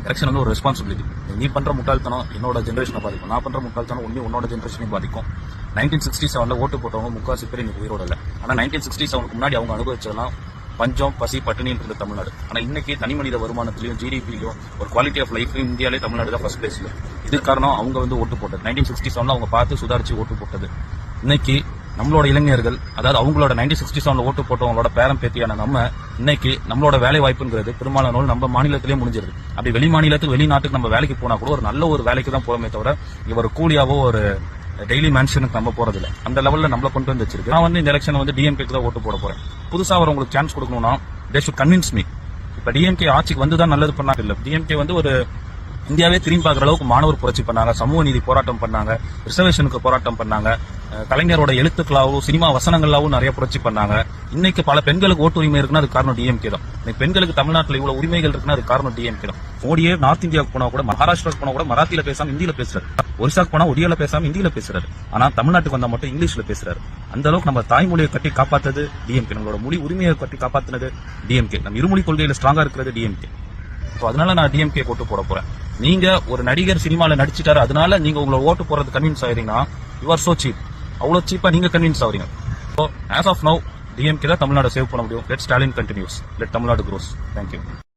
Election வந்து ஒரு responsibility. நீ பண்ற முட்டாள்தனம் என்னோட ஜென்ரேஷனை பாதிக்கும், நான் பண்ற முட்டாள்தனம் உன்னோட ஜென்ரேஷனையும் பாதிக்கும். 1967 ஓட்டு போட்டவங்க முக்காசி பேர் இன்னைக்கு உயிரோட இல்லை. ஆனா 1967 முன்னாடி அவங்க அனுபவிச்சதெல்லாம் பஞ்சம், பசி, பட்டினின்னு இருந்த தமிழ்நாடு. ஆனா இன்னைக்கு தனி மனித வருமானத்திலையும் ஜிடிபிலையும் ஒரு குவாலிட்டி ஆஃப் லைஃப்லையும் இந்தியாவிலே தமிழ்நாடு தான் ஃபர்ஸ்ட் பிளேஸ்ல. இது காரணம் அவங்க வந்து ஓட்டு போட்டது. 1967 அவங்க பார்த்து சுதாரிச்சு ஓட்டு போட்டது. இன்னைக்கு நம்மளோட இளைஞர்கள், அதாவது அவங்களோட 1967 ஓட்டு போட்டவங்களோட பேரம் பேத்தியான நம்ம இன்னைக்கு நம்மளோட வேலை வாய்ப்புங்கிறது பெரும்பாலானோர் நம்ம மாநிலத்திலேயே முடிஞ்சிருது. அப்படி வெளி மாநிலத்துக்கு வெளிநாட்டுக்கு நம்ம வேலைக்கு போனா கூட ஒரு நல்ல ஒரு வேலைக்கு தான் போறோமே தவிர இங்க ஒரு கூலியாவோ ஒரு டெய்லி மேன்ஷனுக்கு நம்ம போறதில்ல. அந்த லெவலில் நம்மள கொண்டு வந்து வச்சிருக்கு. நான் வந்து இந்த எலெக்ஷன் வந்து டிஎம்கேக்கு தான் ஓட்டு போட போறேன். புதுசா வரவங்களுக்கு சான்ஸ் கொடுக்கணும்னா தே ஷுட் கன்வின்ஸ் மீ. இப்ப டிஎம்கே ஆட்சிக்கு வந்து தான் நல்லது பண்ணாங்க இல்ல. டிஎம்கே வந்து ஒரு இந்தியாவே திரும்பி பார்க்குற அளவுக்கு மாணவர் புரட்சி பண்ணாங்க, சமூக நீதி போராட்டம் பண்ணாங்க, ரிசர்வேஷனுக்கு போராட்டம் பண்ணாங்க, கலைஞரோட எழுத்துக்களாவும் சினிமா வசனங்களாவும் நிறைய புரட்சி பண்ணாங்க. இன்னைக்கு பல பெண்களுக்கு ஓட்டு உரிமை இருக்குன்னா அது காரணம் டிஎம்கே தான். இன்னைக்கு பெண்களுக்கு தமிழ்நாட்டில் இவ்வளவு உரிமைகள் இருக்குன்னா அது காரணம் டிஎம்கே தான். மோடியே நார்த் இந்தியாவுக்கு போனா கூட, மகாராஷ்டிராவுக்கு போனா கூட மராத்தியில பேசாம இந்தியில பேசுறாரு. ஒரிசாக்கு போனா ஒடியால பேசாம இந்தியில பேசுறாரு. ஆனா தமிழ்நாட்டுக்கு வந்தா மட்டும் இங்கிலீஷ்ல பேசுறாரு. அந்த அளவுக்கு நம்ம தாய்மொழியை கட்டி காப்பாத்தது டிஎம்கே, நம்மளோட மொழி உரிமையை கட்டி காப்பாத்தினது டிஎம்கே, நம்ம இருமொழி கொள்கையில ஸ்ட்ராங்கா இருக்கிறது டிஎம்கே. அதனால நான் டிஎம்கே ஓட்டு போட போறேன். நீங்க ஒரு நடிகர் சினிமால நடிச்சிட்டாரு அதனால நீங்க உங்களை ஓட்டு போறது கன்வின்ஸ் ஆகிறீங்கன்னா யூ ஆர் சோ சீப். அவ்வளவு சீப்பா நீங்க கன்வின்ஸ் ஆகிறீங்க. So as of now DMK தான் தமிழ்நாடு சேவ் பண்ண முடியும். Let Stalin continues, let Tamil Nadu grows. Thank you.